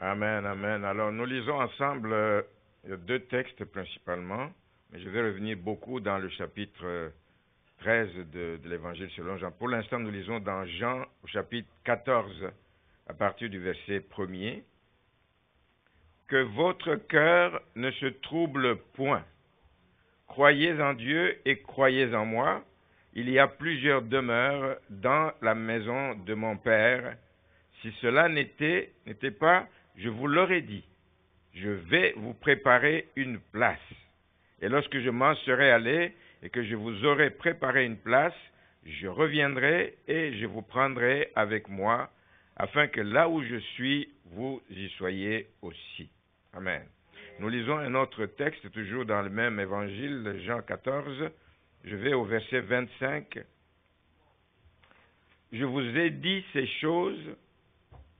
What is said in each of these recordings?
Amen, amen. Alors, nous lisons ensemble il y a deux textes principalement, mais je vais revenir beaucoup dans le chapitre 13 de l'Évangile selon Jean. Pour l'instant, nous lisons dans Jean au chapitre 14, à partir du verset 1er. Que votre cœur ne se trouble point. Croyez en Dieu et croyez en moi. Il y a plusieurs demeures dans la maison de mon Père. Si cela n'était pas, je vous l'aurais dit. Je vais vous préparer une place. Et lorsque je m'en serai allé et que je vous aurai préparé une place, je reviendrai et je vous prendrai avec moi, afin que là où je suis, vous y soyez aussi. Amen. Nous lisons un autre texte, toujours dans le même évangile, Jean 14. Je vais au verset 25. Je vous ai dit ces choses,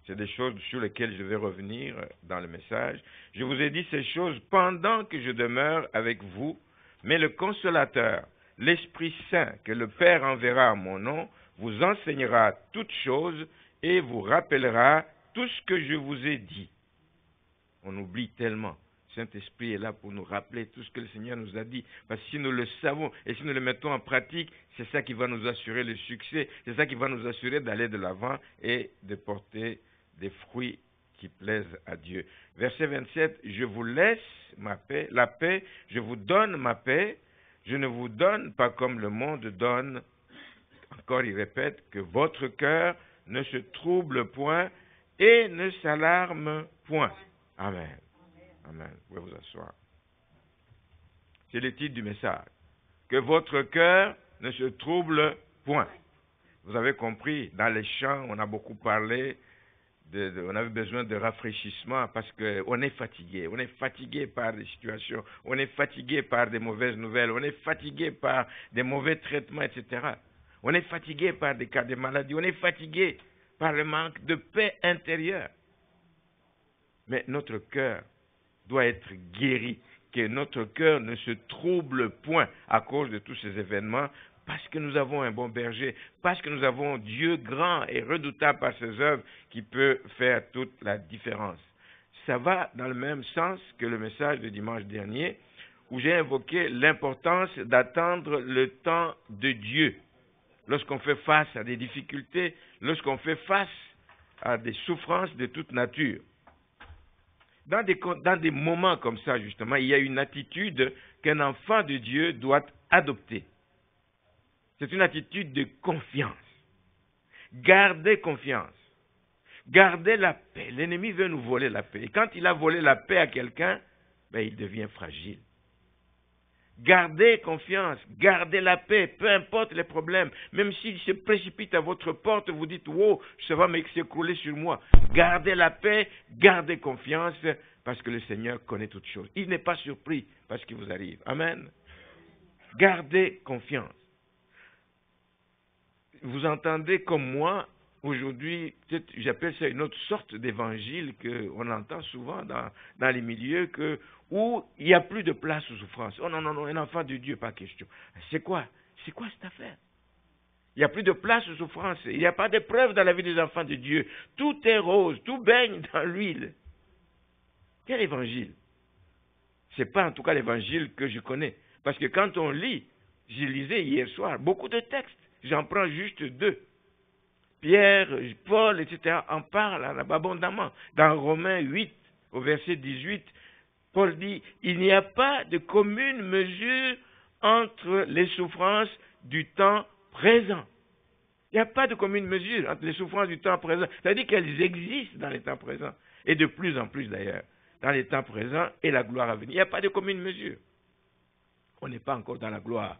c'est des choses sur lesquelles je vais revenir dans le message. Je vous ai dit ces choses pendant que je demeure avec vous, mais le Consolateur, l'Esprit Saint que le Père enverra en mon nom, vous enseignera toutes choses et vous rappellera tout ce que je vous ai dit. On oublie tellement. Saint-Esprit est là pour nous rappeler tout ce que le Seigneur nous a dit. Parce que si nous le savons et si nous le mettons en pratique, c'est ça qui va nous assurer le succès. C'est ça qui va nous assurer d'aller de l'avant et de porter des fruits qui plaisent à Dieu. Verset 27, je vous laisse ma paix, la paix, je vous donne ma paix, je ne vous donne pas comme le monde donne. Encore il répète que votre cœur ne se trouble point et ne s'alarme point. Amen. Amen. Vous pouvez vous asseoir. C'est le titre du message. Que votre cœur ne se trouble point. Vous avez compris, dans les chants, on a beaucoup parlé, on avait besoin de rafraîchissement parce qu'on est fatigué. On est fatigué par des situations, on est fatigué par des mauvaises nouvelles, on est fatigué par des mauvais traitements, etc. On est fatigué par des cas de maladie, on est fatigué par le manque de paix intérieure. Mais notre cœur doit être guéri, que notre cœur ne se trouble point à cause de tous ces événements, parce que nous avons un bon berger, parce que nous avons Dieu grand et redoutable par ses œuvres qui peut faire toute la différence. Ça va dans le même sens que le message de dimanche dernier, où j'ai invoqué l'importance d'attendre le temps de Dieu. Lorsqu'on fait face à des difficultés, lorsqu'on fait face à des souffrances de toute nature. Dans des moments comme ça, justement, il y a une attitude qu'un enfant de Dieu doit adopter. C'est une attitude de confiance. Gardez confiance. Gardez la paix. L'ennemi veut nous voler la paix. Et quand il a volé la paix à quelqu'un, il devient fragile. Gardez confiance, gardez la paix, peu importe les problèmes. Même s'il se précipite à votre porte, vous dites, wow, ça va s'écrouler sur moi. Gardez la paix, gardez confiance, parce que le Seigneur connaît toutes choses. Il n'est pas surpris par ce qui vous arrive. Amen. Gardez confiance. Vous entendez comme moi, aujourd'hui, peut-être j'appelle ça une autre sorte d'évangile qu'on entend souvent dans les milieux où il n'y a plus de place aux souffrances. Oh non, non, non, un enfant de Dieu, pas question. C'est quoi cette affaire? Il n'y a plus de place aux souffrances. Il n'y a pas d'épreuve dans la vie des enfants de Dieu. Tout est rose, tout baigne dans l'huile. Quel évangile? Ce n'est pas en tout cas l'évangile que je connais. Parce que quand on lit, je lisais hier soir beaucoup de textes. J'en prends juste deux. Pierre, Paul, etc. en parlent abondamment. Dans Romains 8, au verset 18, Paul dit, il n'y a pas de commune mesure entre les souffrances du temps présent. Il n'y a pas de commune mesure entre les souffrances du temps présent. C'est-à-dire qu'elles existent dans les temps présents. Et de plus en plus d'ailleurs, dans les temps présents et la gloire à venir. Il n'y a pas de commune mesure. On n'est pas encore dans la gloire.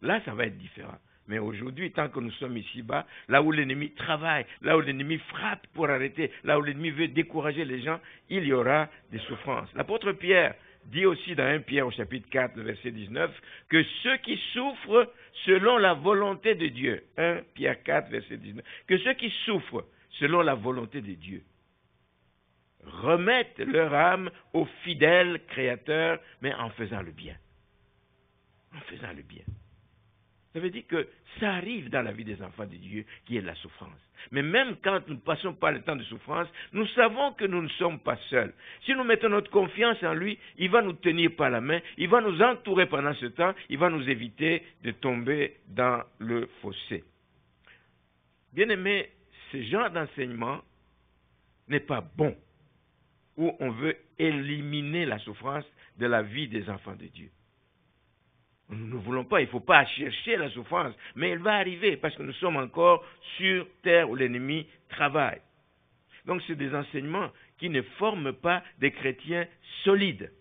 Là, ça va être différent. Mais aujourd'hui, tant que nous sommes ici-bas, là où l'ennemi travaille, là où l'ennemi frappe pour arrêter, là où l'ennemi veut décourager les gens, il y aura des souffrances. L'apôtre Pierre dit aussi dans 1 Pierre au chapitre 4, le verset 19, que ceux qui souffrent selon la volonté de Dieu, 1 Pierre 4, verset 19, que ceux qui souffrent selon la volonté de Dieu remettent leur âme au fidèle Créateur, mais en faisant le bien. En faisant le bien. Ça veut dire que ça arrive dans la vie des enfants de Dieu qui est la souffrance. Mais même quand nous ne passons pas le temps de souffrance, nous savons que nous ne sommes pas seuls. Si nous mettons notre confiance en lui, il va nous tenir par la main, il va nous entourer pendant ce temps, il va nous éviter de tomber dans le fossé. Bien-aimés, ce genre d'enseignement n'est pas bon, où on veut éliminer la souffrance de la vie des enfants de Dieu. Nous ne voulons pas, il ne faut pas chercher la souffrance, mais elle va arriver parce que nous sommes encore sur terre où l'ennemi travaille. Donc c'est des enseignements qui ne forment pas des chrétiens solides.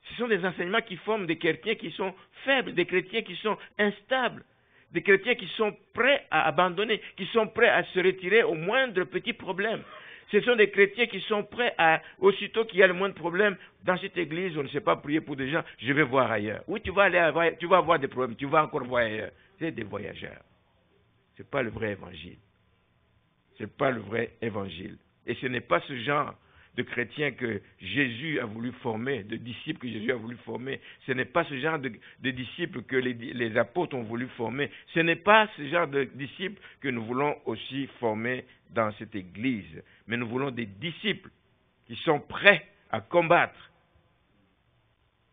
Ce sont des enseignements qui forment des chrétiens qui sont faibles, des chrétiens qui sont instables, des chrétiens qui sont prêts à abandonner, qui sont prêts à se retirer au moindre petit problème. Ce sont des chrétiens qui sont prêts à, aussitôt qu'il y a le moindre problème, dans cette église, on ne sait pas prier pour des gens, je vais voir ailleurs. Oui, tu vas avoir des problèmes, tu vas encore voir ailleurs. C'est des voyageurs. Ce n'est pas le vrai évangile. Ce n'est pas le vrai évangile. Et ce n'est pas ce genre de chrétiens que Jésus a voulu former, de disciples que Jésus a voulu former. Ce n'est pas ce genre de disciples que les apôtres ont voulu former. Ce n'est pas ce genre de disciples que nous voulons aussi former dans cette église. Mais nous voulons des disciples qui sont prêts à combattre,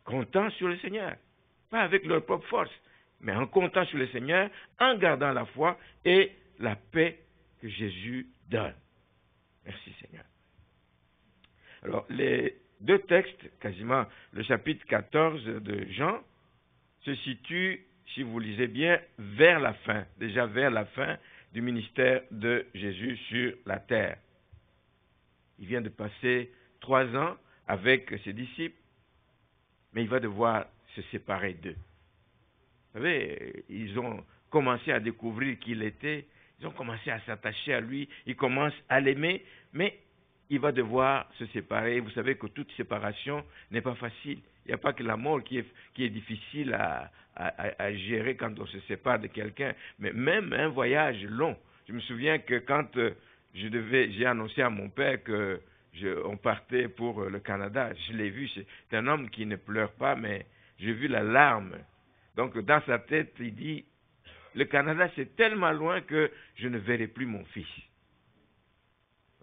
comptant sur le Seigneur. Pas avec leur propre force, mais en comptant sur le Seigneur, en gardant la foi et la paix que Jésus donne. Merci Seigneur. Alors, les deux textes, quasiment le chapitre 14 de Jean, se situent, si vous lisez bien, vers la fin, déjà vers la fin du ministère de Jésus sur la terre. Il vient de passer 3 ans avec ses disciples, mais il va devoir se séparer d'eux. Vous savez, ils ont commencé à découvrir qui il était, ils ont commencé à s'attacher à lui, ils commencent à l'aimer, mais il va devoir se séparer. Vous savez que toute séparation n'est pas facile. Il n'y a pas que la mort qui est difficile à gérer quand on se sépare de quelqu'un, mais même un voyage long. Je me souviens que quand j'ai annoncé à mon père qu'on partait pour le Canada, je l'ai vu, c'est un homme qui ne pleure pas, mais j'ai vu la larme. Donc dans sa tête, il dit, le Canada c'est tellement loin que je ne verrai plus mon fils.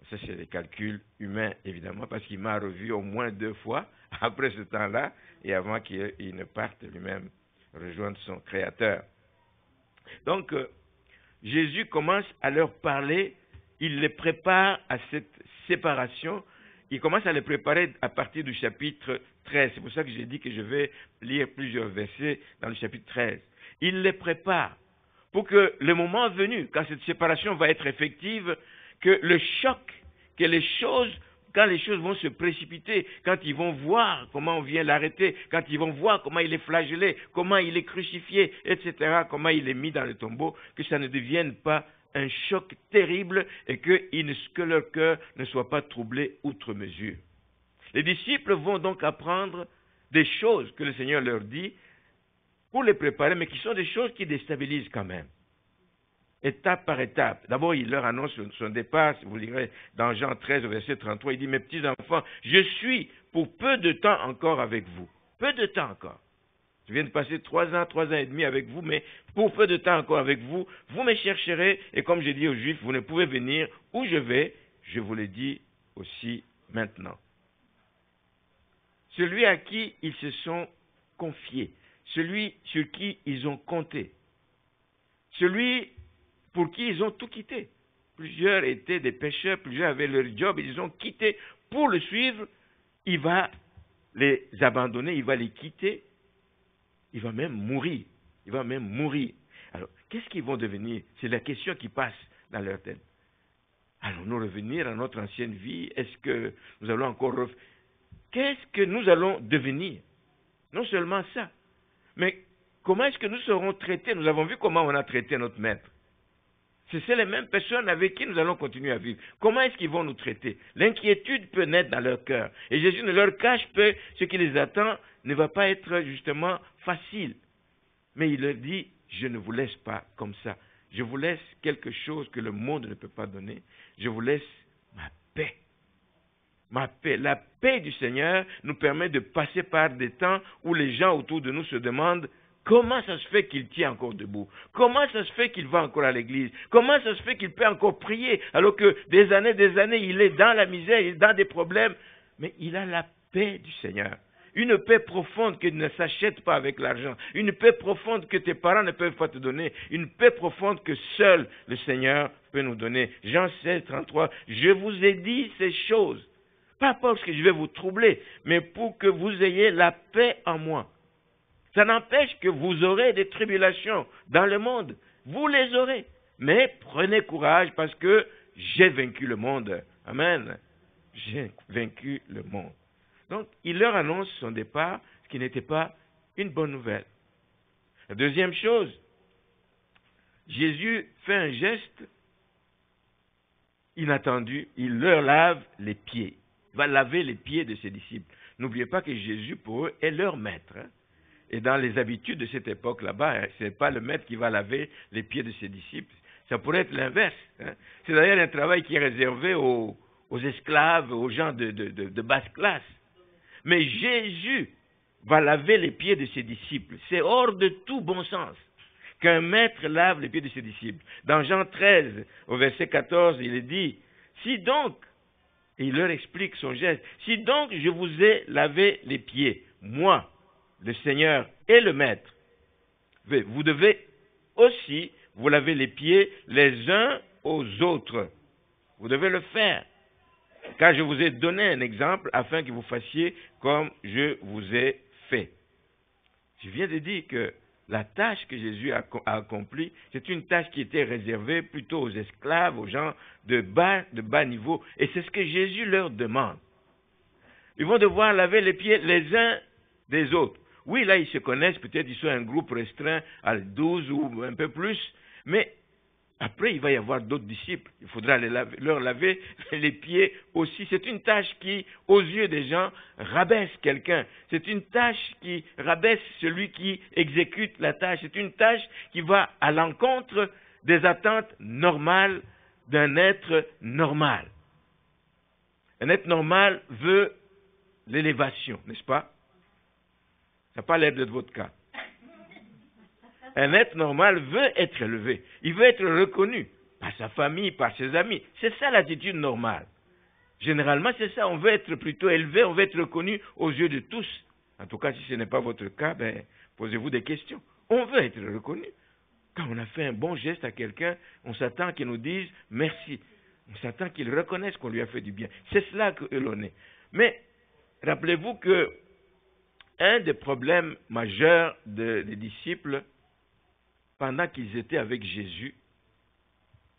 Ça, c'est des calculs humains, évidemment, parce qu'il m'a revu au moins 2 fois après ce temps-là et avant qu'il ne parte lui-même rejoindre son Créateur. Donc, Jésus commence à leur parler, il les prépare à cette séparation, il commence à les préparer à partir du chapitre 13. C'est pour ça que j'ai dit que je vais lire plusieurs versets dans le chapitre 13. Il les prépare pour que le moment venu, quand cette séparation va être effective, que le choc, que quand les choses vont se précipiter, quand ils vont voir comment on vient l'arrêter, quand ils vont voir comment il est flagellé, comment il est crucifié, etc., comment il est mis dans le tombeau, que ça ne devienne pas un choc terrible et que leur cœur ne soit pas troublé outre mesure. Les disciples vont donc apprendre des choses que le Seigneur leur dit pour les préparer, mais qui sont des choses qui déstabilisent quand même. Étape par étape. D'abord, il leur annonce son départ, vous lirez dans Jean 13, verset 33, il dit, mes petits enfants, je suis pour peu de temps encore avec vous. Peu de temps encore. Je viens de passer 3 ans et demi avec vous, mais pour peu de temps encore avec vous, vous me chercherez, et comme je dis aux Juifs, vous ne pouvez venir où je vais, je vous le dis aussi maintenant. Celui à qui ils se sont confiés, celui sur qui ils ont compté, celui pour qui ils ont tout quitté. Plusieurs étaient des pécheurs, plusieurs avaient leur job, ils ont quitté pour le suivre. Il va les abandonner, il va les quitter, il va même mourir. Il va même mourir. Alors, qu'est-ce qu'ils vont devenir? C'est la question qui passe dans leur tête. Allons-nous revenir à notre ancienne vie? Est-ce que nous allons encore Qu'est-ce que nous allons devenir? Non seulement ça, mais comment est-ce que nous serons traités? Nous avons vu comment on a traité notre maître. C'est les mêmes personnes avec qui nous allons continuer à vivre. Comment est-ce qu'ils vont nous traiter? L'inquiétude peut naître dans leur cœur. Et Jésus ne leur cache pas ce qui les attend ne va pas être justement facile. Mais il leur dit, je ne vous laisse pas comme ça. Je vous laisse quelque chose que le monde ne peut pas donner. Je vous laisse ma paix. Ma paix. La paix du Seigneur nous permet de passer par des temps où les gens autour de nous se demandent Comment ça se fait qu'il tient encore debout? Comment ça se fait qu'il va encore à l'église? Comment ça se fait qu'il peut encore prier alors que des années, il est dans la misère, il est dans des problèmes? Mais il a la paix du Seigneur. Une paix profonde qui ne s'achète pas avec l'argent. Une paix profonde que tes parents ne peuvent pas te donner. Une paix profonde que seul le Seigneur peut nous donner. Jean 16, 33. Je vous ai dit ces choses. Pas parce que je vais vous troubler, mais pour que vous ayez la paix en moi. Ça n'empêche que vous aurez des tribulations dans le monde. Vous les aurez. Mais prenez courage parce que j'ai vaincu le monde. Amen. J'ai vaincu le monde. Donc, il leur annonce son départ, ce qui n'était pas une bonne nouvelle. La deuxième chose, Jésus fait un geste inattendu. Il leur lave les pieds. Il va laver les pieds de ses disciples. N'oubliez pas que Jésus, pour eux, est leur maître. Et dans les habitudes de cette époque là-bas, ce n'est pas le maître qui va laver les pieds de ses disciples. Ça pourrait être l'inverse. C'est d'ailleurs un travail qui est réservé aux esclaves, aux gens de basse classe. Mais Jésus va laver les pieds de ses disciples. C'est hors de tout bon sens qu'un maître lave les pieds de ses disciples. Dans Jean 13, au verset 14, il est dit, « Si donc, et il leur explique son geste, si donc je vous ai lavé les pieds, moi, le Seigneur et le Maître, vous devez aussi vous laver les pieds les uns aux autres. Vous devez le faire. Car je vous ai donné un exemple afin que vous fassiez comme je vous ai fait. » Je viens de dire que la tâche que Jésus a accomplie, c'est une tâche qui était réservée plutôt aux esclaves, aux gens de bas niveau. Et c'est ce que Jésus leur demande. Ils vont devoir laver les pieds les uns des autres. Oui, là, ils se connaissent, peut-être ils sont un groupe restreint à 12 ou un peu plus, mais après, il va y avoir d'autres disciples. Il faudra leur laver les pieds aussi. C'est une tâche qui, aux yeux des gens, rabaisse quelqu'un. C'est une tâche qui rabaisse celui qui exécute la tâche. C'est une tâche qui va à l'encontre des attentes normales d'un être normal. Un être normal veut l'élévation, n'est-ce pas? Ça n'a pas l'air d'être votre cas. Un être normal veut être élevé. Il veut être reconnu par sa famille, par ses amis. C'est ça l'attitude normale. Généralement, c'est ça. On veut être plutôt élevé, on veut être reconnu aux yeux de tous. En tout cas, si ce n'est pas votre cas, posez-vous des questions. On veut être reconnu. Quand on a fait un bon geste à quelqu'un, on s'attend qu'il nous dise merci. On s'attend qu'il reconnaisse qu'on lui a fait du bien. C'est cela que l'on est. Mais rappelez-vous que un des problèmes majeurs des disciples, pendant qu'ils étaient avec Jésus,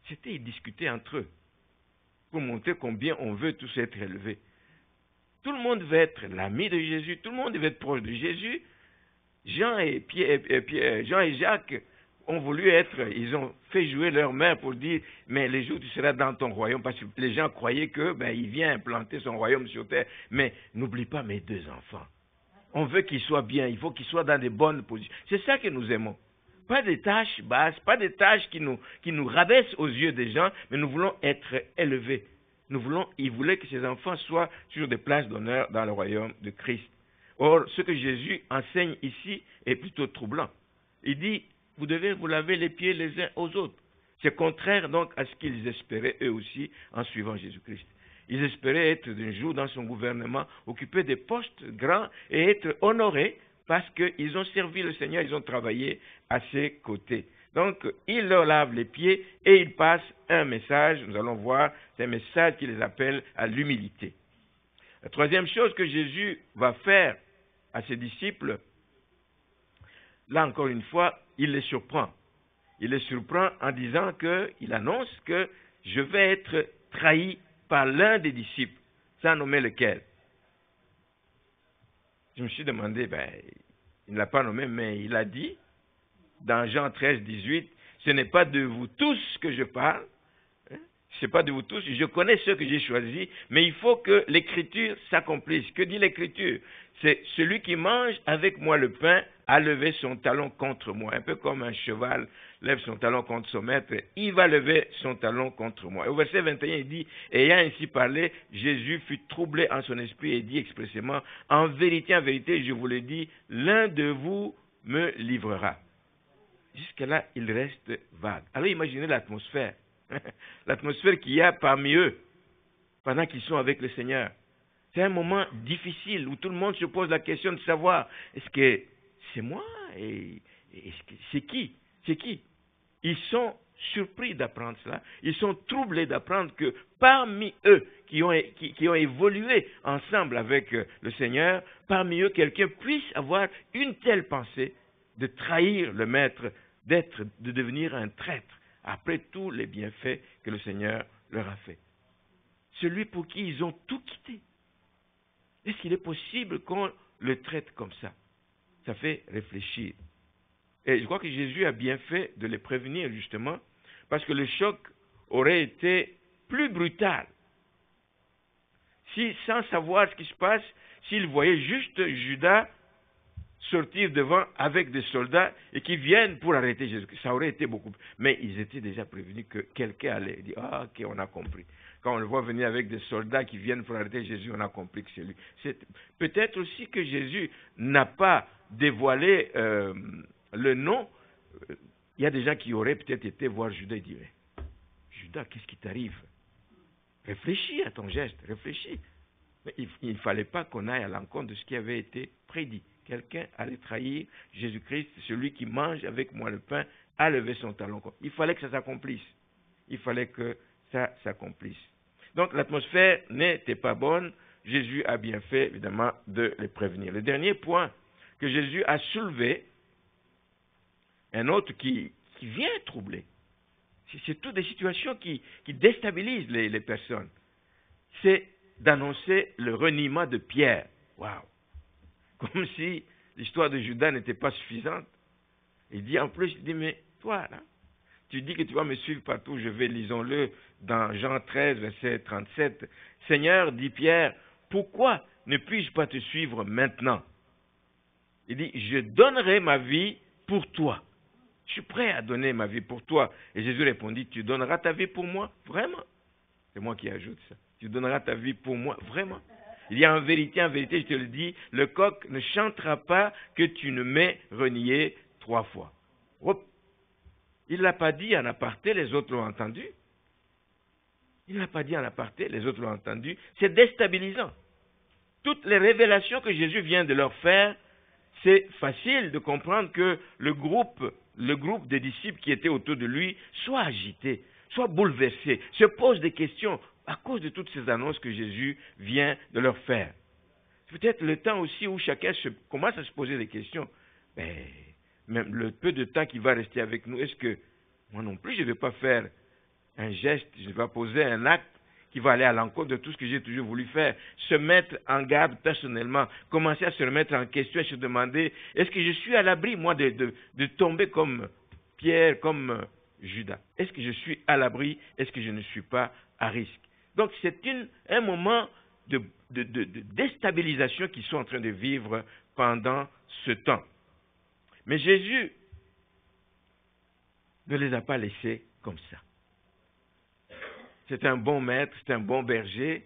c'était ils discutaient entre eux pour montrer combien on veut tous être élevés. Tout le monde veut être l'ami de Jésus, tout le monde veut être proche de Jésus. Jean et Jacques ont voulu être, ils ont fait jouer leur main pour dire, mais les jours tu seras dans ton royaume, parce que les gens croyaient que il vient implanter son royaume sur terre. Mais n'oublie pas mes deux enfants. On veut qu'ils soient bien, il faut qu'ils soient dans des bonnes positions. C'est ça que nous aimons. Pas des tâches basses, pas des tâches qui nous rabaissent aux yeux des gens, mais nous voulons être élevés. Ils voulaient que ces enfants soient sur des places d'honneur dans le royaume de Christ. Or, ce que Jésus enseigne ici est plutôt troublant. Il dit, vous devez vous laver les pieds les uns aux autres. C'est contraire donc à ce qu'ils espéraient eux aussi en suivant Jésus-Christ. Ils espéraient être d'un jour dans son gouvernement, occuper des postes grands et être honorés parce qu'ils ont servi le Seigneur, ils ont travaillé à ses côtés. Donc, il leur lave les pieds et il passe un message, nous allons voir, c'est un message qui les appelle à l'humilité. La troisième chose que Jésus va faire à ses disciples, là encore une fois, il les surprend. Il les surprend en disant il annonce que je vais être trahi par l'un des disciples, sans nommer lequel. Je me suis demandé, il ne l'a pas nommé, mais il a dit, dans Jean 13, 18, ce n'est pas de vous tous que je parle, ce n'est pas de vous tous, je connais ceux que j'ai choisis, mais il faut que l'Écriture s'accomplisse. Que dit l'Écriture? C'est celui qui mange avec moi le pain a levé son talon contre moi. Un peu comme un cheval lève son talon contre son maître, il va lever son talon contre moi. Et au verset 21, il dit, ayant ainsi parlé, Jésus fut troublé en son esprit et dit expressément, en vérité, je vous le dis, l'un de vous me livrera. Jusque-là, il reste vague. Alors imaginez l'atmosphère. L'atmosphère qu'il y a parmi eux pendant qu'ils sont avec le Seigneur. C'est un moment difficile où tout le monde se pose la question de savoir, est-ce que c'est moi et c'est qui? C'est qui? Ils sont surpris d'apprendre cela. Ils sont troublés d'apprendre que parmi eux qui ont évolué ensemble avec le Seigneur, parmi eux, quelqu'un puisse avoir une telle pensée de trahir le Maître, de devenir un traître, après tous les bienfaits que le Seigneur leur a fait. Celui pour qui ils ont tout quitté. Est-ce qu'il est possible qu'on le traite comme ça? Ça fait réfléchir. Et je crois que Jésus a bien fait de les prévenir, justement, parce que le choc aurait été plus brutal. Si, sans savoir ce qui se passe, s'ils voyaient juste Judas sortir devant avec des soldats et qui viennent pour arrêter Jésus, ça aurait été beaucoup plus. Mais ils étaient déjà prévenus que quelqu'un allait dire, ah, ok, on a compris. Quand on le voit venir avec des soldats qui viennent pour arrêter Jésus, on a compris que c'est lui. C'est peut-être aussi que Jésus n'a pas dévoilé le nom. Il y a des gens qui auraient peut-être été voir Judas et diraient, Judas, qu'est-ce qui t'arrive? Réfléchis à ton geste, réfléchis. Mais il ne fallait pas qu'on aille à l'encontre de ce qui avait été prédit. Quelqu'un allait trahir Jésus-Christ, celui qui mange avec moi le pain, a levé son talon. Il fallait que ça s'accomplisse. Il fallait que ça s'accomplisse. Donc l'atmosphère n'était pas bonne. Jésus a bien fait, évidemment, de les prévenir. Le dernier point que Jésus a soulevé, un autre qui vient troubler. C'est toutes des situations qui déstabilisent les personnes. C'est d'annoncer le reniement de Pierre. Waouh! Comme si l'histoire de Judas n'était pas suffisante. Il dit en plus, il dit, mais toi, là, tu dis que tu vas me suivre partout où je vais, lisons-le dans Jean 13, verset 37. Seigneur, dit Pierre, pourquoi ne puis-je pas te suivre maintenant? Il dit, je donnerai ma vie pour toi. Je suis prêt à donner ma vie pour toi. Et Jésus répondit, tu donneras ta vie pour moi? Vraiment? C'est moi qui ajoute ça. Tu donneras ta vie pour moi? Vraiment? Il y a en vérité, je te le dis, le coq ne chantera pas que tu ne m'aies renié 3 fois. Hop. Il ne l'a pas dit en aparté, les autres l'ont entendu. Il ne l'a pas dit en aparté, les autres l'ont entendu. C'est déstabilisant. Toutes les révélations que Jésus vient de leur faire, c'est facile de comprendre que le groupe des disciples qui étaient autour de lui soit agité, soit bouleversé, se pose des questions à cause de toutes ces annonces que Jésus vient de leur faire. C'est peut-être le temps aussi où chacun commence à se poser des questions. Mais même le peu de temps qui va rester avec nous, est-ce que moi non plus je ne vais pas faire un geste, je ne vais pas poser un acte qui va aller à l'encontre de tout ce que j'ai toujours voulu faire, se mettre en garde personnellement, commencer à se remettre en question et se demander, est-ce que je suis à l'abri, moi, de tomber comme Pierre, comme Judas? Est-ce que je suis à l'abri? Est-ce que je ne suis pas à risque? Donc c'est un moment de déstabilisation qu'ils sont en train de vivre pendant ce temps. Mais Jésus ne les a pas laissés comme ça. C'est un bon maître, c'est un bon berger,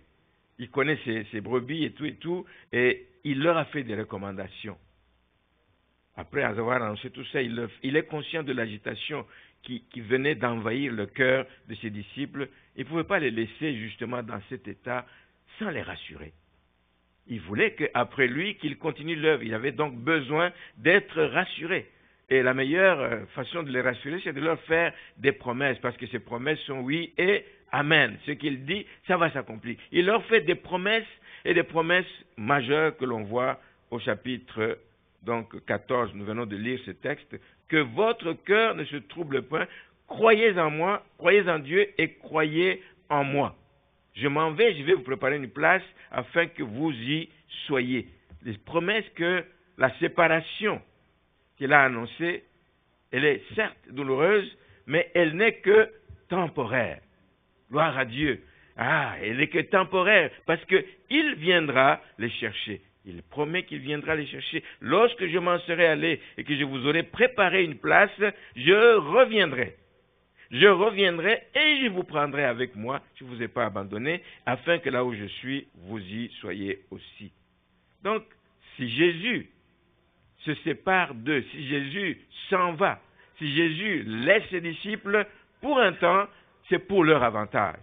il connaît ses brebis et tout, et il leur a fait des recommandations. Après avoir annoncé tout ça, il est conscient de l'agitation qui venait d'envahir le cœur de ses disciples. Il ne pouvait pas les laisser justement dans cet état sans les rassurer. Il voulait qu'après lui, qu'ils continuent l'œuvre. Il avait donc besoin d'être rassurés. Et la meilleure façon de les rassurer, c'est de leur faire des promesses, parce que ces promesses sont oui et amen. Ce qu'il dit, ça va s'accomplir. Il leur fait des promesses, et des promesses majeures que l'on voit au chapitre 14. Nous venons de lire ce texte. Que votre cœur ne se trouble point. Croyez en moi, croyez en Dieu et croyez en moi. Je m'en vais, je vais vous préparer une place afin que vous y soyez. Les promesses que la séparation qu'il a annoncée, elle est certes douloureuse, mais elle n'est que temporaire. Gloire à Dieu. Elle n'est que temporaire, parce qu'il viendra les chercher. Il promet qu'il viendra les chercher. Lorsque je m'en serai allé et que je vous aurai préparé une place, je reviendrai. Je reviendrai et je vous prendrai avec moi, je ne vous ai pas abandonné, afin que là où je suis, vous y soyez aussi. Donc, si Jésus se sépare d'eux, si Jésus s'en va, si Jésus laisse ses disciples pour un temps, c'est pour leur avantage.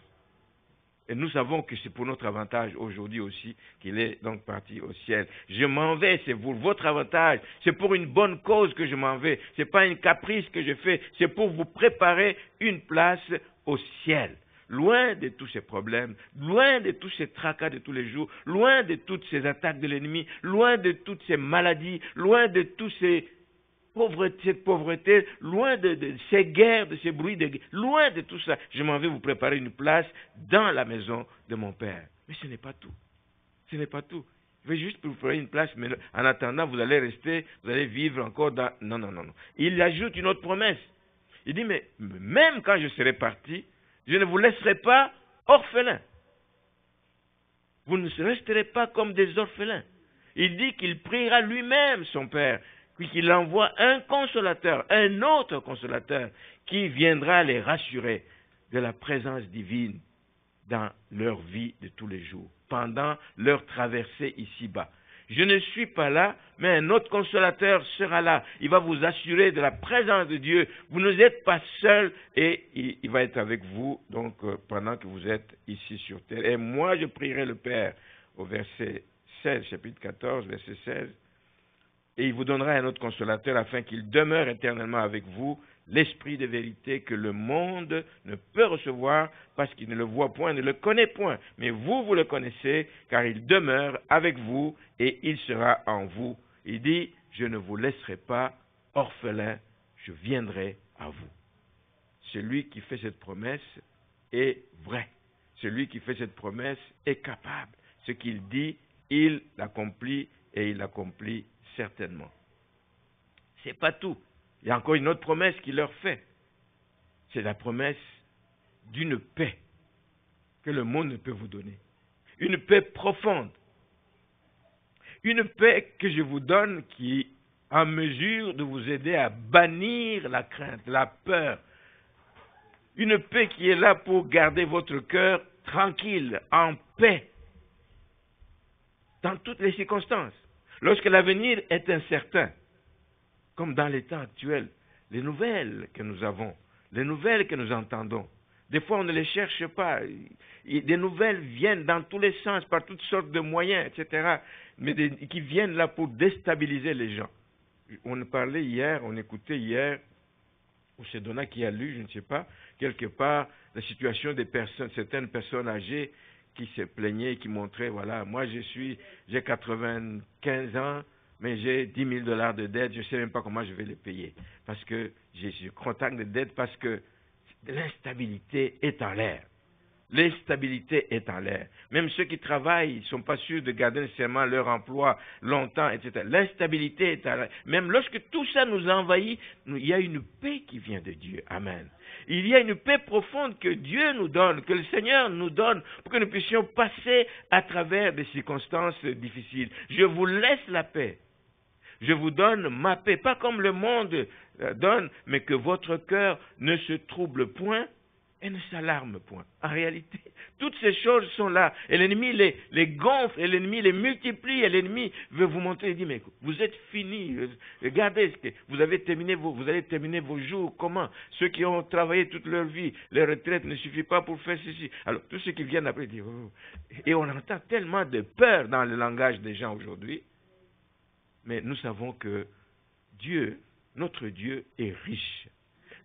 Et nous savons que c'est pour notre avantage aujourd'hui aussi qu'il est donc parti au ciel. Je m'en vais, c'est pour votre avantage. C'est pour une bonne cause que je m'en vais. Ce n'est pas une caprice que je fais. C'est pour vous préparer une place au ciel. Loin de tous ces problèmes, loin de tous ces tracas de tous les jours, loin de toutes ces attaques de l'ennemi, loin de toutes ces maladies, loin de tous ces cette pauvreté, loin de ces guerres, de ces bruits de guerre, loin de tout ça. Je m'en vais vous préparer une place dans la maison de mon Père. Mais ce n'est pas tout. Ce n'est pas tout. Je vais juste vous préparer une place, mais en attendant, vous allez rester, vous allez vivre encore dans... Non, non, non, non. Il ajoute une autre promesse. Il dit, mais même quand je serai parti, je ne vous laisserai pas orphelins. Vous ne resterez pas comme des orphelins. Il dit qu'il priera lui-même son Père, puis qu'il envoie un consolateur, un autre consolateur, qui viendra les rassurer de la présence divine dans leur vie de tous les jours, pendant leur traversée ici-bas. Je ne suis pas là, mais un autre consolateur sera là. Il va vous assurer de la présence de Dieu. Vous n'êtes pas seul et il va être avec vous donc pendant que vous êtes ici sur terre. Et moi, je prierai le Père, au verset 16, chapitre 14, verset 16. Et il vous donnera un autre consolateur afin qu'il demeure éternellement avec vous, l'esprit de vérité que le monde ne peut recevoir parce qu'il ne le voit point, ne le connaît point. Mais vous, vous le connaissez car il demeure avec vous et il sera en vous. Il dit, je ne vous laisserai pas orphelins, je viendrai à vous. Celui qui fait cette promesse est vrai. Celui qui fait cette promesse est capable. Ce qu'il dit, il l'accomplit et il l'accomplit certainement. C'est pas tout. Il y a encore une autre promesse qu'il leur fait. C'est la promesse d'une paix que le monde ne peut vous donner. Une paix profonde. Une paix que je vous donne qui est en mesure de vous aider à bannir la crainte, la peur. Une paix qui est là pour garder votre cœur tranquille, en paix, dans toutes les circonstances. Lorsque l'avenir est incertain, comme dans les temps actuels, les nouvelles que nous avons, les nouvelles que nous entendons, des fois on ne les cherche pas, des nouvelles viennent dans tous les sens, par toutes sortes de moyens, etc., mais qui viennent là pour déstabiliser les gens. On parlait hier, on écoutait hier, ou c'est Donna qui a lu, je ne sais pas, quelque part, la situation des personnes, certaines personnes âgées, qui se plaignaient, qui montraient, voilà, moi j'ai 95 ans, mais j'ai 10 000 $ de dette, je ne sais même pas comment je vais les payer. Parce que je contacte des dettes parce que l'instabilité est en l'air. L'instabilité est en l'air. Même ceux qui travaillent, ils ne sont pas sûrs de garder nécessairement leur emploi longtemps, etc. L'instabilité est en l'air. Même lorsque tout ça nous envahit, il y a une paix qui vient de Dieu. Amen. Il y a une paix profonde que Dieu nous donne, que le Seigneur nous donne, pour que nous puissions passer à travers des circonstances difficiles. Je vous laisse la paix. Je vous donne ma paix, pas comme le monde donne, mais que votre cœur ne se trouble point et ne s'alarme point. En réalité, toutes ces choses sont là. Et l'ennemi les gonfle, et l'ennemi les multiplie, et l'ennemi veut vous montrer, il dit, mais vous êtes finis. Regardez, vous allez terminer vos jours. Comment? Ceux qui ont travaillé toute leur vie, les retraites ne suffit pas pour faire ceci. Alors, tous ceux qui viennent après disent, oh. Et on entend tellement de peur dans le langage des gens aujourd'hui. Mais nous savons que Dieu, notre Dieu, est riche.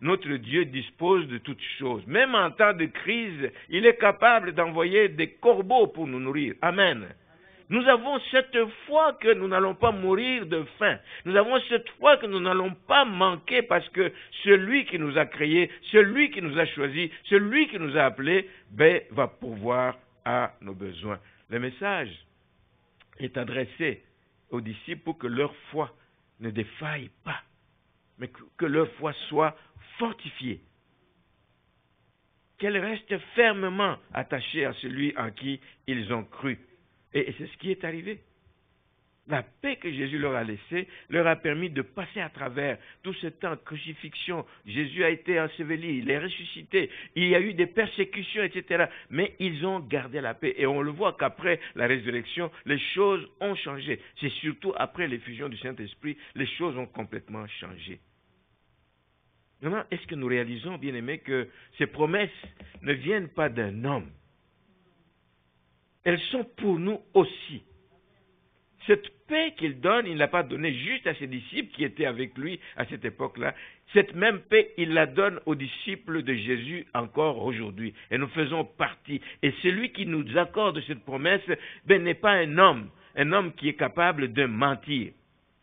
Notre Dieu dispose de toutes choses. Même en temps de crise, il est capable d'envoyer des corbeaux pour nous nourrir. Amen. Nous avons cette foi que nous n'allons pas mourir de faim. Nous avons cette foi que nous n'allons pas manquer parce que celui qui nous a créés, celui qui nous a choisis, celui qui nous a appelés, va pourvoir à nos besoins. Le message est adressé aux disciples pour que leur foi ne défaille pas, mais que leur foi soit fortifiée, qu'elle reste fermement attachée à celui en qui ils ont cru. Et c'est ce qui est arrivé. La paix que Jésus leur a laissée leur a permis de passer à travers tout ce temps de crucifixion. Jésus a été enseveli, il est ressuscité, il y a eu des persécutions, etc. Mais ils ont gardé la paix. Et on le voit qu'après la résurrection, les choses ont changé. C'est surtout après l'effusion du Saint-Esprit, les choses ont complètement changé. Maintenant, est-ce que nous réalisons, bien aimés, que ces promesses ne viennent pas d'un homme? Elles sont pour nous aussi. Cette paix qu'il donne, il ne l'a pas donnée juste à ses disciples qui étaient avec lui à cette époque-là. Cette même paix, il la donne aux disciples de Jésus encore aujourd'hui. Et nous faisons partie. Et celui qui nous accorde cette promesse n'est pas un homme qui est capable de mentir.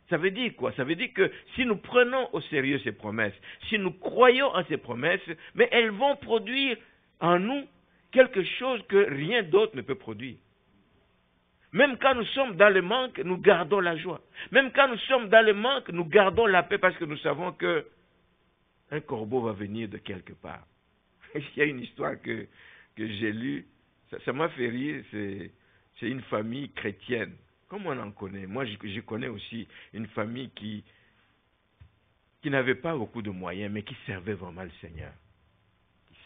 Ça veut dire quoi? Ça veut dire que si nous prenons au sérieux ces promesses, si nous croyons en ces promesses, mais elles vont produire en nous quelque chose que rien d'autre ne peut produire. Même quand nous sommes dans le manque, nous gardons la joie. Même quand nous sommes dans le manque, nous gardons la paix parce que nous savons que un corbeau va venir de quelque part. Il y a une histoire que j'ai lue, ça m'a fait rire, c'est une famille chrétienne. Comme on en connaît, moi je connais aussi une famille qui n'avait pas beaucoup de moyens, mais qui servait vraiment le Seigneur.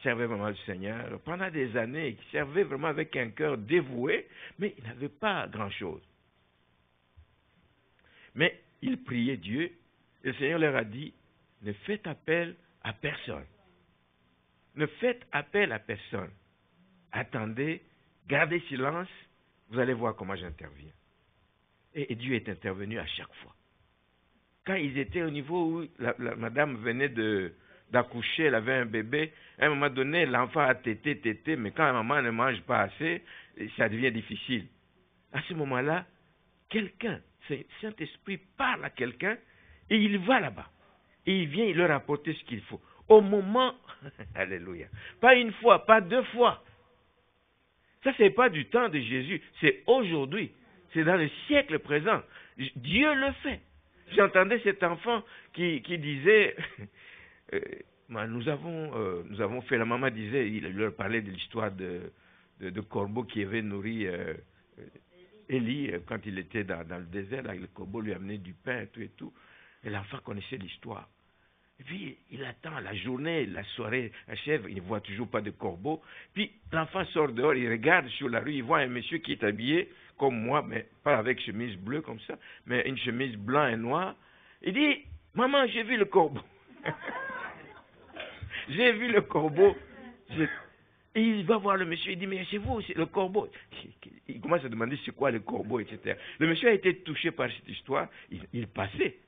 Servait vraiment le Seigneur pendant des années, qui servait vraiment avec un cœur dévoué, mais il n'avait pas grand-chose. Mais ils priaient Dieu, et le Seigneur leur a dit, ne faites appel à personne. Ne faites appel à personne. Attendez, gardez silence, vous allez voir comment j'interviens. Et Dieu est intervenu à chaque fois. Quand ils étaient au niveau où la madame venait d'accoucher, elle avait un bébé, à un moment donné, l'enfant a tété, mais quand la maman ne mange pas assez, ça devient difficile. À ce moment-là, quelqu'un, Saint-Esprit parle à quelqu'un, et il va là-bas. Et il vient, il leur apporter ce qu'il faut. Au moment, alléluia, pas une fois, pas deux fois. Ça, ce n'est pas du temps de Jésus, c'est aujourd'hui. C'est dans le siècle présent. Dieu le fait. J'entendais cet enfant qui disait... nous avons fait, la maman disait, il leur parlait de l'histoire de corbeau qui avait nourri Élie quand il était dans le désert, là, le corbeau lui amenait du pain et tout. Et l'enfant connaissait l'histoire. Et puis, il attend la journée, la soirée achève, il ne voit toujours pas de corbeau. Puis, l'enfant sort dehors, il regarde sur la rue, il voit un monsieur qui est habillé comme moi, mais pas avec chemise bleue comme ça, mais une chemise blanc et noire. Il dit, maman, j'ai vu le corbeau. J'ai vu le corbeau. Et il va voir le monsieur, il dit, mais c'est vous, c'est le corbeau. Il commence à demander c'est quoi le corbeau, etc. Le monsieur a été touché par cette histoire, il passait.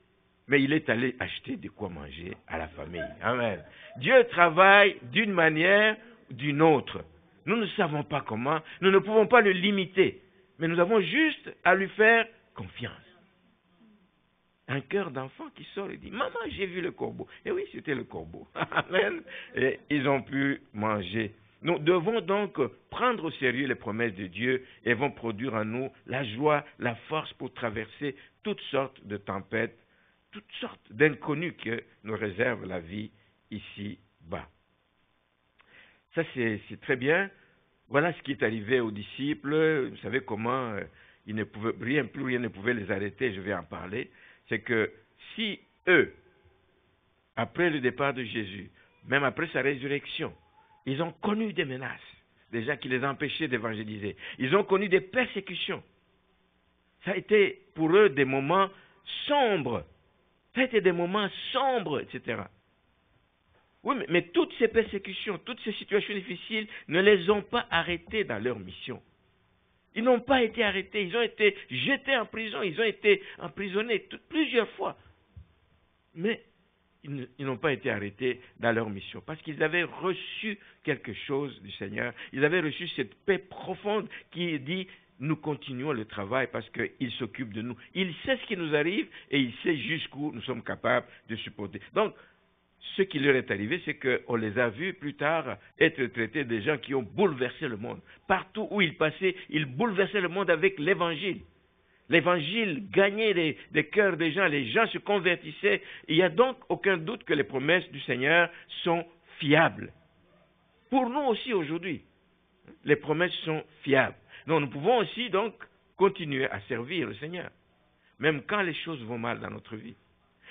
Mais il est allé acheter de quoi manger à la famille. Amen. Dieu travaille d'une manière ou d'une autre. Nous ne savons pas comment, nous ne pouvons pas le limiter. Mais nous avons juste à lui faire confiance. Un cœur d'enfant qui sort et dit, maman, j'ai vu le corbeau. Et oui, c'était le corbeau. Amen. Et ils ont pu manger. Nous devons donc prendre au sérieux les promesses de Dieu et vont produire en nous la joie, la force pour traverser toutes sortes de tempêtes, toutes sortes d'inconnus que nous réserve la vie ici-bas. Ça, c'est très bien. Voilà ce qui est arrivé aux disciples. Vous savez comment ils ne pouvaient, rien ne pouvait les arrêter, je vais en parler. C'est que si eux, après le départ de Jésus, même après sa résurrection, ils ont connu des menaces, déjà qui les empêchaient d'évangéliser. Ils ont connu des persécutions. Ça a été pour eux des moments sombres. Ça a été des moments sombres, etc. Oui, mais toutes ces persécutions, toutes ces situations difficiles ne les ont pas arrêtés dans leur mission. Ils n'ont pas été arrêtés, ils ont été jetés en prison, ils ont été emprisonnés plusieurs fois. Mais ils n'ont pas été arrêtés dans leur mission parce qu'ils avaient reçu quelque chose du Seigneur. Ils avaient reçu cette paix profonde qui dit nous continuons le travail parce qu'il s'occupe de nous. Il sait ce qui nous arrive et il sait jusqu'où nous sommes capables de supporter. Donc, ce qui leur est arrivé, c'est qu'on les a vus plus tard être traités des gens qui ont bouleversé le monde. Partout où ils passaient, ils bouleversaient le monde avec l'évangile. L'évangile gagnait des cœurs des gens, les gens se convertissaient. Il n'y a donc aucun doute que les promesses du Seigneur sont fiables. Pour nous aussi aujourd'hui, les promesses sont fiables. Donc nous pouvons aussi donc continuer à servir le Seigneur. même quand les choses vont mal dans notre vie.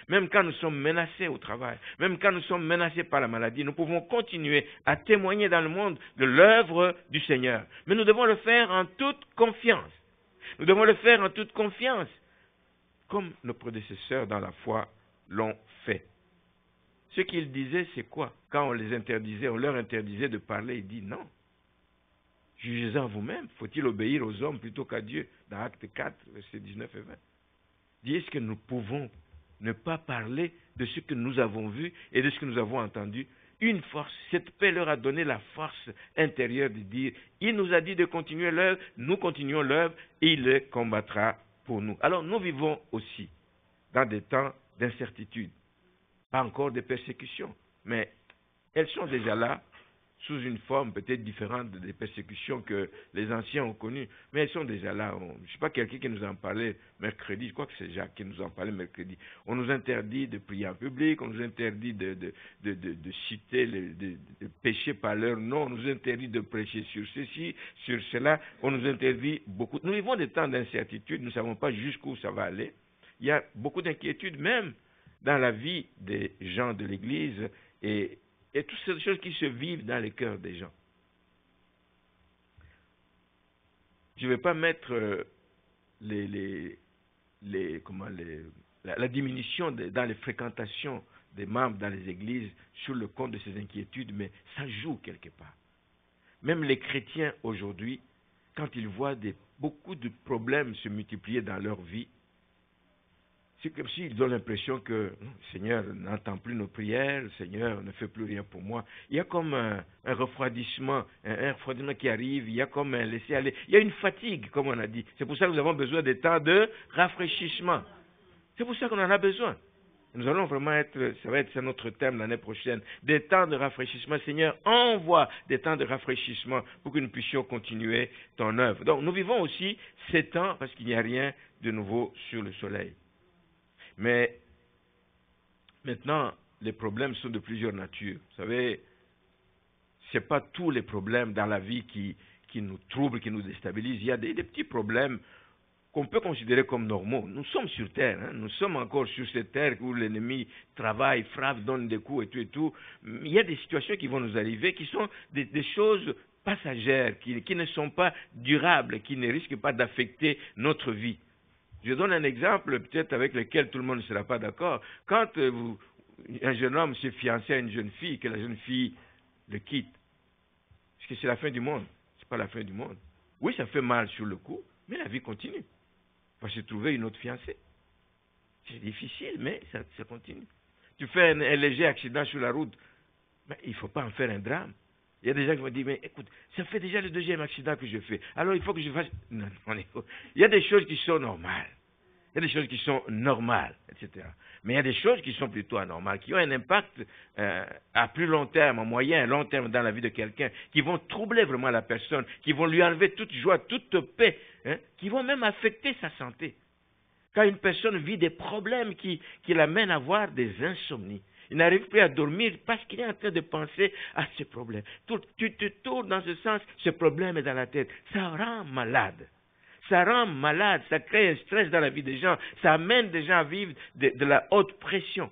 Même quand nous sommes menacés au travail, même quand nous sommes menacés par la maladie, nous pouvons continuer à témoigner dans le monde de l'œuvre du Seigneur. Mais nous devons le faire en toute confiance. Nous devons le faire en toute confiance, comme nos prédécesseurs dans la foi l'ont fait. Ce qu'ils disaient, c'est quoi? Quand on les interdisait, on leur interdisait de parler, ils disent non. Jugez-en vous-même. Faut-il obéir aux hommes plutôt qu'à Dieu? Dans Acte 4, versets 19 et 20. Dis, est-ce que nous pouvons ne pas parler de ce que nous avons vu et de ce que nous avons entendu? Une force, cette paix leur a donné la force intérieure de dire, il nous a dit de continuer l'œuvre, nous continuons l'œuvre et il le combattra pour nous. Alors nous vivons aussi dans des temps d'incertitude, pas encore de persécutions, mais elles sont déjà là, sous une forme peut-être différente des persécutions que les anciens ont connues, mais elles sont déjà là. Je ne sais pas, quelqu'un qui nous en parlait mercredi, je crois que c'est Jacques qui nous en parlait mercredi. On nous interdit de prier en public, on nous interdit de citer, de pécher par leur nom, on nous interdit de prêcher sur ceci, sur cela, on nous interdit beaucoup. Nous vivons des temps d'incertitude, nous ne savons pas jusqu'où ça va aller. Il y a beaucoup d'inquiétudes même dans la vie des gens de l'Église et toutes ces choses qui se vivent dans les cœurs des gens. Je ne vais pas mettre la diminution dans les fréquentations des membres dans les églises sur le compte de ces inquiétudes, mais ça joue quelque part. Même les chrétiens aujourd'hui, quand ils voient beaucoup de problèmes se multiplier dans leur vie, c'est comme s'ils ont l'impression que le Seigneur n'entend plus nos prières, le Seigneur ne fait plus rien pour moi. Il y a comme un refroidissement, un refroidissement qui arrive, il y a comme un laisser-aller. Il y a une fatigue, comme on a dit. C'est pour ça que nous avons besoin des temps de rafraîchissement. C'est pour ça qu'on en a besoin. Nous allons vraiment c'est notre thème l'année prochaine, des temps de rafraîchissement. Seigneur, envoie des temps de rafraîchissement pour que nous puissions continuer ton œuvre. Donc nous vivons aussi ces temps parce qu'il n'y a rien de nouveau sur le soleil. Mais maintenant, les problèmes sont de plusieurs natures. Vous savez, ce n'est pas tous les problèmes dans la vie qui nous troublent, qui nous déstabilisent. Il y a des petits problèmes qu'on peut considérer comme normaux. Nous sommes sur terre, nous sommes encore sur cette terre où l'ennemi travaille, frappe, donne des coups et tout. Il y a des situations qui vont nous arriver qui sont des choses passagères, qui ne sont pas durables, qui ne risquent pas d'affecter notre vie. Je donne un exemple peut-être avec lequel tout le monde ne sera pas d'accord. Quand un jeune homme s'est fiancé à une jeune fille, que la jeune fille le quitte, est-ce que c'est la fin du monde? Ce n'est pas la fin du monde. Oui, ça fait mal sur le coup, mais la vie continue. Il va se trouver une autre fiancée. C'est difficile, mais ça continue. Tu fais un léger accident sur la route, mais il ne faut pas en faire un drame. Il y a des gens qui vont dire, mais écoute, ça fait déjà le deuxième accident que je fais. Alors il faut que je fasse... Non, il y a des choses qui sont normales. Il y a des choses qui sont normales, etc. Mais il y a des choses qui sont plutôt anormales, qui ont un impact à plus long terme, à moyen, à long terme dans la vie de quelqu'un, qui vont troubler vraiment la personne, qui vont lui enlever toute joie, toute paix, qui vont même affecter sa santé. Quand une personne vit des problèmes qui l'amènent à avoir des insomnies, il n'arrive plus à dormir parce qu'il est en train de penser à ce problème. Tu te tournes dans ce sens, ce problème est dans la tête. Ça rend malade. Ça rend malade, ça crée un stress dans la vie des gens. Ça amène des gens à vivre de la haute pression.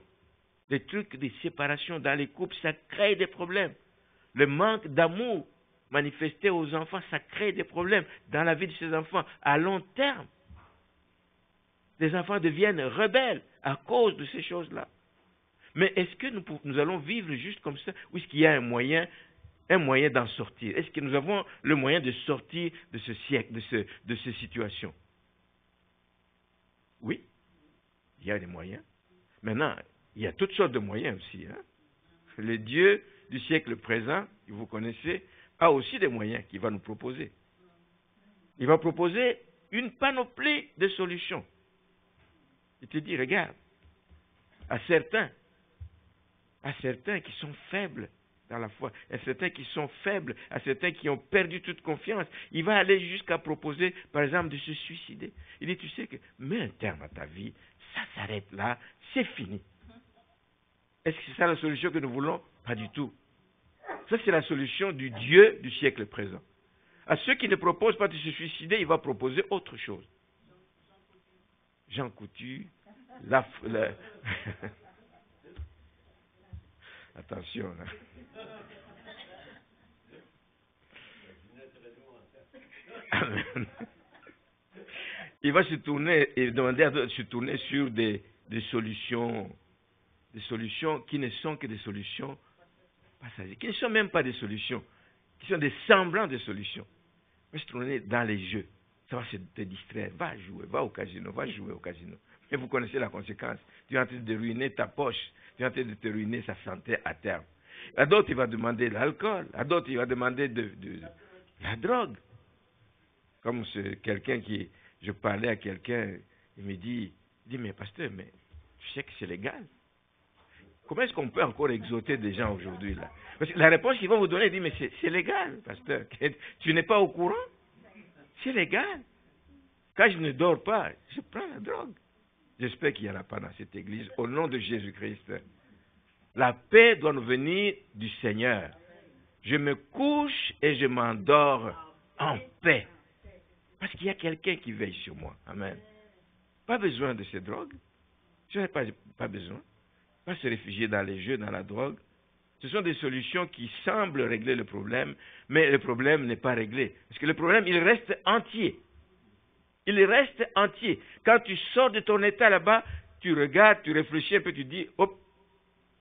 Des trucs, des séparations dans les couples, ça crée des problèmes. Le manque d'amour manifesté aux enfants, ça crée des problèmes dans la vie de ces enfants à long terme. Les enfants deviennent rebelles à cause de ces choses-là. Mais est-ce que nous allons vivre juste comme ça, ou est-ce qu'il y a un moyen d'en sortir? Est-ce que nous avons le moyen de sortir de ce siècle, de ces situations? Oui, il y a des moyens. Maintenant, il y a toutes sortes de moyens aussi. Le Dieu du siècle présent, que vous connaissez, a aussi des moyens qu'il va nous proposer. Il va proposer une panoplie de solutions. Il te dit, regarde, à certains qui sont faibles dans la foi, à certains qui sont faibles, à certains qui ont perdu toute confiance, il va aller jusqu'à proposer, par exemple, de se suicider. Il dit, tu sais que, mets un terme à ta vie, ça s'arrête là, c'est fini. Est-ce que c'est ça la solution que nous voulons? Pas du tout. Ça, c'est la solution du Dieu du siècle présent. À ceux qui ne proposent pas de se suicider, il va proposer autre chose. Jean Coutu, attention là. Amen. Il va se tourner et demander à d'autres de se tourner sur des solutions qui ne sont que des solutions passagères, qui ne sont même pas des solutions, qui sont des semblants de solutions. Il va se tourner dans les jeux. Ça va te distraire. Va jouer, va jouer au casino. Mais vous connaissez la conséquence. Tu es en train de ruiner ta poche. Tu es en train de te ruiner sa santé à terme. À d'autres, il va demander de l'alcool. À d'autres, il va demander de la drogue. Comme je parlais à quelqu'un, il me dit, mais pasteur, mais tu sais que c'est légal. Comment est-ce qu'on peut encore exhorter des gens aujourd'hui là? Parce que la réponse qu'ils vont vous donner, il dit, mais c'est légal, pasteur. Tu n'es pas au courant? C'est légal. Quand je ne dors pas, je prends la drogue. J'espère qu'il n'y en a pas dans cette église. Au nom de Jésus-Christ. La paix doit nous venir du Seigneur. Je me couche et je m'endors en paix. Parce qu'il y a quelqu'un qui veille sur moi. Amen. Pas besoin de ces drogues. Je n'ai pas besoin. Pas se réfugier dans les jeux, dans la drogue. Ce sont des solutions qui semblent régler le problème, mais le problème n'est pas réglé. Parce que le problème, il reste entier. Il reste entier. Quand tu sors de ton état là-bas, tu regardes, tu réfléchis un peu, tu dis, hop,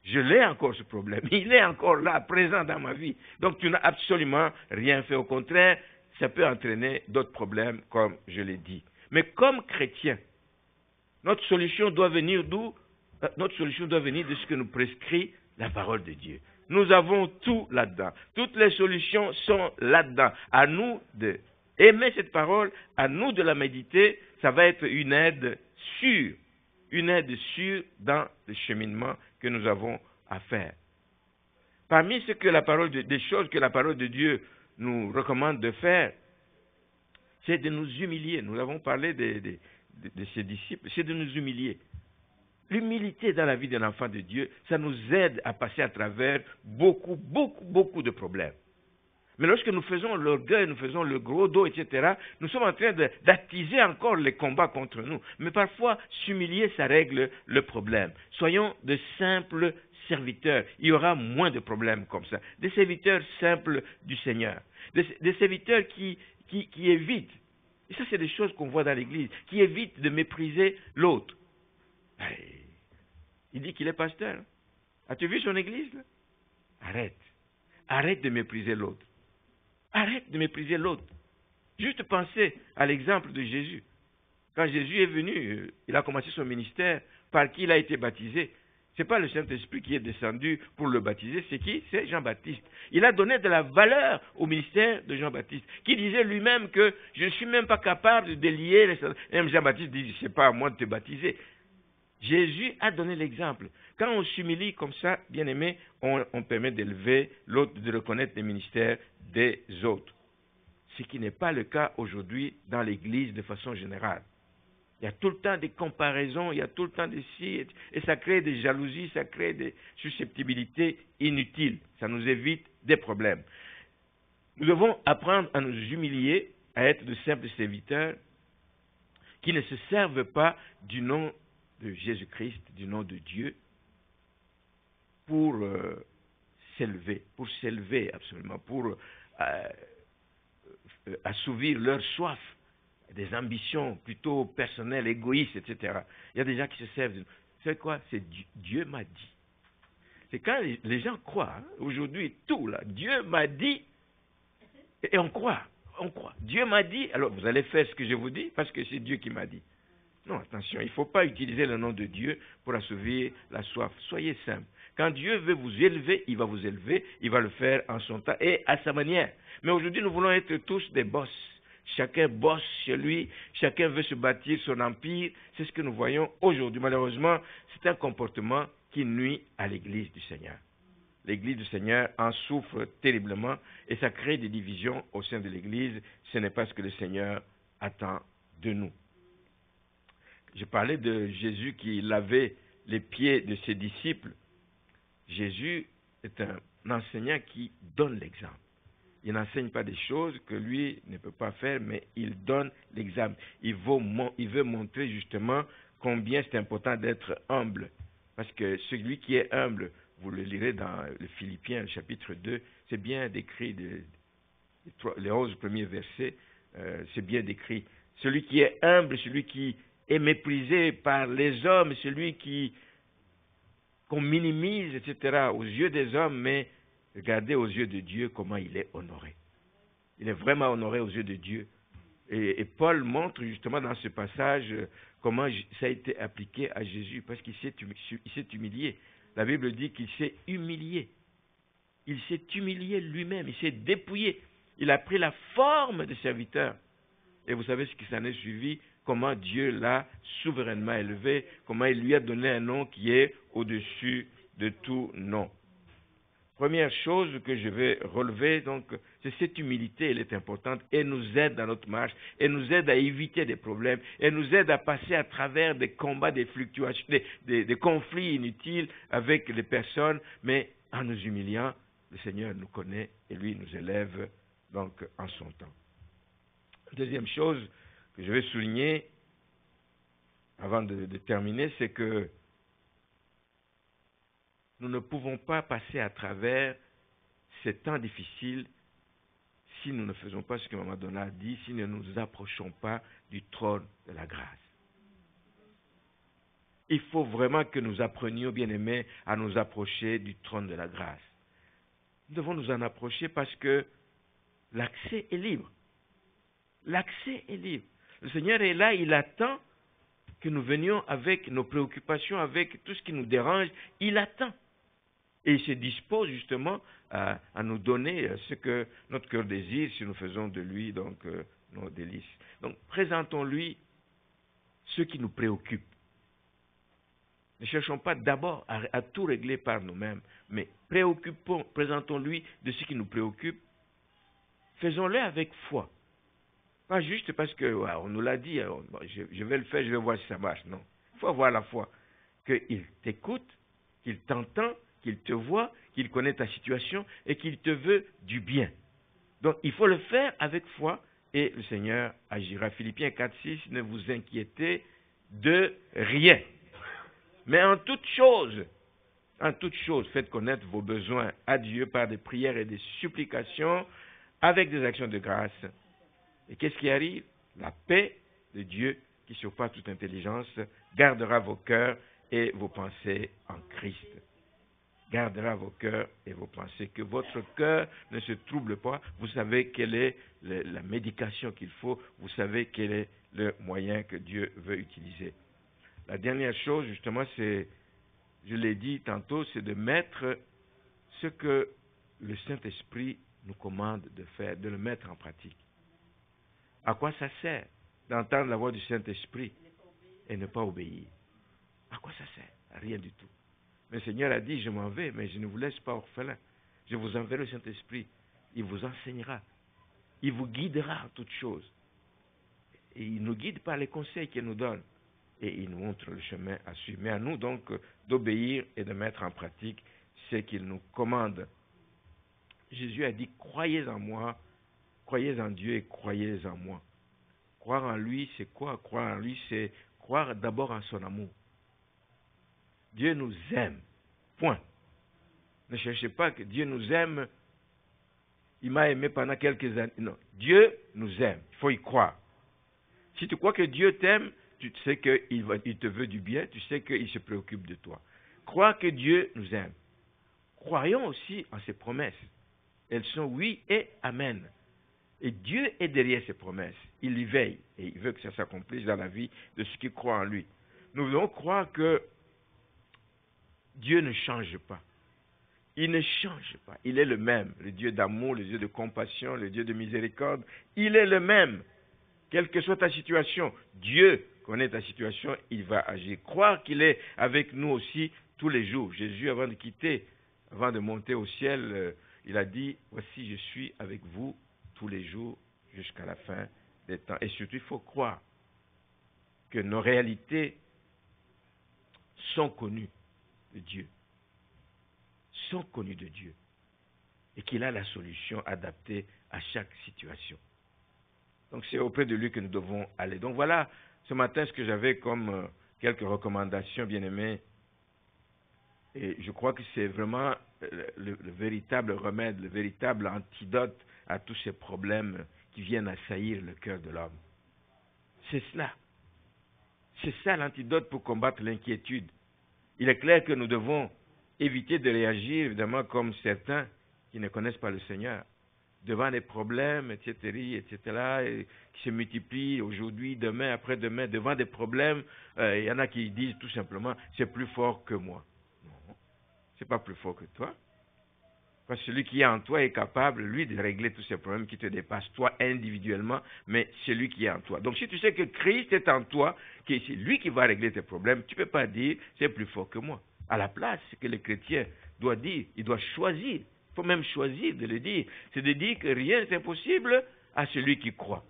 je l'ai encore ce problème. Il est encore là, présent dans ma vie. Donc tu n'as absolument rien fait. Au contraire, ça peut entraîner d'autres problèmes, comme je l'ai dit. Mais comme chrétien, notre solution doit venir d'où? Notre solution doit venir de ce que nous prescrit la parole de Dieu. Nous avons tout là-dedans. Toutes les solutions sont là-dedans. À nous d'aimer cette parole, à nous de la méditer. Ça va être une aide sûre dans le cheminement que nous avons à faire. Parmi des choses que la parole de Dieu nous recommande de faire, c'est de nous humilier. Nous avons parlé de ses disciples, c'est de nous humilier. L'humilité dans la vie d'un enfant de Dieu, ça nous aide à passer à travers beaucoup de problèmes. Mais lorsque nous faisons l'orgueil, nous faisons le gros dos, etc., nous sommes en train d'attiser encore les combats contre nous. Mais parfois, s'humilier, ça règle le problème. Soyons de simples serviteurs. Il y aura moins de problèmes comme ça. Des serviteurs simples du Seigneur. Des serviteurs qui évitent, et ça c'est des choses qu'on voit dans l'Église, qui évitent de mépriser l'autre. Il dit qu'il est pasteur. As-tu vu son église là? Arrête de mépriser l'autre. Arrête de mépriser l'autre. Juste penser à l'exemple de Jésus. Quand Jésus est venu, il a commencé son ministère. Par qui il a été baptisé? Ce n'est pas le Saint-Esprit qui est descendu pour le baptiser. C'est qui? C'est Jean-Baptiste. Il a donné de la valeur au ministère de Jean-Baptiste, qui disait lui-même que je ne suis même pas capable de délier les... Même Jean-Baptiste dit, ce n'est pas à moi de te baptiser. Jésus a donné l'exemple. Quand on s'humilie comme ça, bien aimé, on permet d'élever l'autre, de reconnaître les ministères des autres. Ce qui n'est pas le cas aujourd'hui dans l'Église de façon générale. Il y a tout le temps des comparaisons, il y a tout le temps des si, et ça crée des jalousies, ça crée des susceptibilités inutiles. Ça nous évite des problèmes. Nous devons apprendre à nous humilier, à être de simples serviteurs qui ne se servent pas du nom de Jésus-Christ, du nom de Dieu, pour s'élever absolument, pour assouvir leur soif, des ambitions plutôt personnelles, égoïstes, etc. Il y a des gens qui se servent. C'est quoi? C'est Dieu m'a dit. C'est quand les gens croient, aujourd'hui, tout là, Dieu m'a dit, et on croit. Dieu m'a dit, alors vous allez faire ce que je vous dis, parce que c'est Dieu qui m'a dit. Non, attention, il ne faut pas utiliser le nom de Dieu pour assouvir la soif. Soyez simple. Quand Dieu veut vous élever, il va vous élever, il va le faire en son temps et à sa manière. Mais aujourd'hui, nous voulons être tous des boss. Chacun bosse chez lui, chacun veut se bâtir son empire. C'est ce que nous voyons aujourd'hui. Malheureusement, c'est un comportement qui nuit à l'Église du Seigneur. L'Église du Seigneur en souffre terriblement et ça crée des divisions au sein de l'Église. Ce n'est pas ce que le Seigneur attend de nous. Je parlais de Jésus qui lavait les pieds de ses disciples. Jésus est un enseignant qui donne l'exemple. il n'enseigne pas des choses que lui ne peut pas faire, mais il donne l'exemple. Il veut montrer justement combien c'est important d'être humble. Parce que celui qui est humble, vous le lirez dans le Philippiens, le chapitre 2, c'est bien décrit, les 11 premiers versets, c'est bien décrit. Celui qui est humble, celui qui est méprisé par les hommes, celui qu'on minimise, etc., aux yeux des hommes, mais regardez aux yeux de Dieu comment il est honoré. Il est vraiment honoré aux yeux de Dieu. Et Paul montre justement dans ce passage comment ça a été appliqué à Jésus, parce qu'il s'est humilié. La Bible dit qu'il s'est humilié. Il s'est humilié lui-même, il s'est dépouillé. Il a pris la forme de serviteur. Et vous savez ce qui s'en est suivi, comment Dieu l'a souverainement élevé, comment il lui a donné un nom qui est au-dessus de tout nom. Première chose que je vais relever, donc, c'est cette humilité, elle est importante, et nous aide dans notre marche, et nous aide à éviter des problèmes, et nous aide à passer à travers des combats, des fluctuations, des conflits inutiles avec les personnes, mais en nous humiliant, le Seigneur nous connaît et lui nous élève donc en son temps. Deuxième chose que je vais souligner avant de terminer, c'est que nous ne pouvons pas passer à travers ces temps difficiles si nous ne faisons pas ce que Maman Donna a dit, si nous ne nous approchons pas du trône de la grâce. Il faut vraiment que nous apprenions, bien-aimés, à nous approcher du trône de la grâce. Nous devons nous en approcher parce que l'accès est libre. L'accès est libre. Le Seigneur est là, il attend que nous venions avec nos préoccupations, avec tout ce qui nous dérange. Il attend. Et il se dispose justement à nous donner ce que notre cœur désire si nous faisons de lui donc nos délices. Donc présentons-lui ce qui nous préoccupe. Ne cherchons pas d'abord à tout régler par nous-mêmes, mais présentons-lui de ce qui nous préoccupe. Faisons-le avec foi. Pas juste parce que on nous l'a dit, je vais le faire, je vais voir si ça marche. Non. Il faut avoir la foi. Qu'il t'écoute, qu'il t'entend, qu'il te voit, qu'il connaît ta situation et qu'il te veut du bien. Donc il faut le faire avec foi et le Seigneur agira. Philippiens 4:6, ne vous inquiétez de rien. Mais en toute chose, faites connaître vos besoins à Dieu par des prières et des supplications avec des actions de grâce. Et qu'est-ce qui arrive? La paix de Dieu qui surpasse toute intelligence gardera vos cœurs et vos pensées en Christ. Gardera vos cœurs et vos pensées. Que votre cœur ne se trouble pas. Vous savez quelle est la médication qu'il faut. Vous savez quel est le moyen que Dieu veut utiliser. La dernière chose, justement, c'est, je l'ai dit tantôt, c'est de mettre ce que le Saint-Esprit nous commande de faire, de le mettre en pratique. À quoi ça sert d'entendre la voix du Saint-Esprit et ne pas obéir? À quoi ça sert? Rien du tout. Mais le Seigneur a dit, je m'en vais, mais je ne vous laisse pas orphelin. Je vous enverrai le Saint-Esprit. Il vous enseignera. Il vous guidera en toutes choses. Et il nous guide par les conseils qu'il nous donne. Et il nous montre le chemin à suivre. Mais à nous donc d'obéir et de mettre en pratique ce qu'il nous commande. Jésus a dit, croyez en moi, croyez en Dieu et croyez en moi. Croire en lui, c'est quoi? Croire en lui, c'est croire d'abord en son amour. Dieu nous aime. Point. Ne cherchez pas que Dieu nous aime. Il m'a aimé pendant quelques années. Non. Dieu nous aime. Il faut y croire. Si tu crois que Dieu t'aime, tu sais qu'il te veut du bien, tu sais qu'il se préoccupe de toi. Crois que Dieu nous aime. Croyons aussi en ses promesses. Elles sont oui et amen. Et Dieu est derrière ses promesses. Il y veille et il veut que ça s'accomplisse dans la vie de ceux qui croient en lui. Nous devons croire que Dieu ne change pas. Il ne change pas. Il est le même. Le Dieu d'amour, le Dieu de compassion, le Dieu de miséricorde. Il est le même. Quelle que soit ta situation, Dieu connaît ta situation, il va agir. Croire qu'il est avec nous aussi tous les jours. Jésus, avant de quitter, avant de monter au ciel, il a dit, voici, je suis avec vous tous les jours jusqu'à la fin des temps. Et surtout, il faut croire que nos réalités sont connues de Dieu. Sont connues de Dieu. et qu'il a la solution adaptée à chaque situation. Donc c'est auprès de lui que nous devons aller. Donc voilà, ce matin, ce que j'avais comme quelques recommandations, bien-aimés. Et je crois que c'est vraiment le véritable remède, le véritable antidote à tous ces problèmes qui viennent assaillir le cœur de l'homme. C'est cela. C'est ça l'antidote pour combattre l'inquiétude. Il est clair que nous devons éviter de réagir, évidemment, comme certains qui ne connaissent pas le Seigneur, devant des problèmes, etc., et qui se multiplient aujourd'hui, demain, après-demain, devant des problèmes. Il y en a qui disent tout simplement, c'est plus fort que moi. Non, c'est pas plus fort que toi. Parce que celui qui est en toi est capable, lui, de régler tous ces problèmes qui te dépassent, toi individuellement, mais celui qui est en toi. Donc si tu sais que Christ est en toi, que c'est lui qui va régler tes problèmes, tu ne peux pas dire, c'est plus fort que moi. À la place, ce que le chrétien doit dire, il doit choisir, il faut même choisir de le dire, c'est de dire que rien n'est impossible à celui qui croit.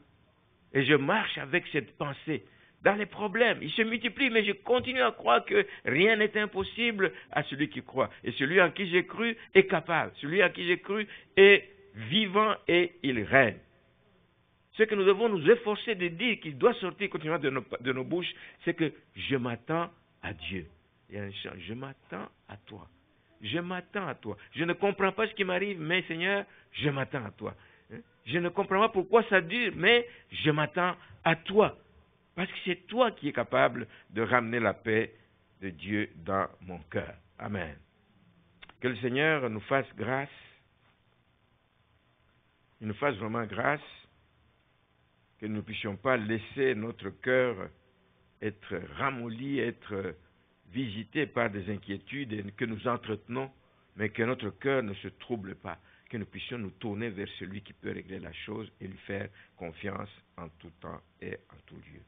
Et je marche avec cette pensée. Dans les problèmes, ils se multiplient, mais je continue à croire que rien n'est impossible à celui qui croit. Et celui en qui j'ai cru est capable. Celui en qui j'ai cru est vivant et il règne. Ce que nous devons nous efforcer de dire, qui doit sortir continuellement de nos bouches, c'est que je m'attends à Dieu. Il y a un chant, je m'attends à toi. Je m'attends à toi. Je ne comprends pas ce qui m'arrive, mais Seigneur, je m'attends à toi. Je ne comprends pas pourquoi ça dure, mais je m'attends à toi. Parce que c'est toi qui es capable de ramener la paix de Dieu dans mon cœur. Amen. Que le Seigneur nous fasse grâce. Il nous fasse vraiment grâce. Que nous ne puissions pas laisser notre cœur être ramolli, être visité par des inquiétudes et que nous entretenons, mais que notre cœur ne se trouble pas. Que nous puissions nous tourner vers celui qui peut régler la chose et lui faire confiance en tout temps et en tout lieu.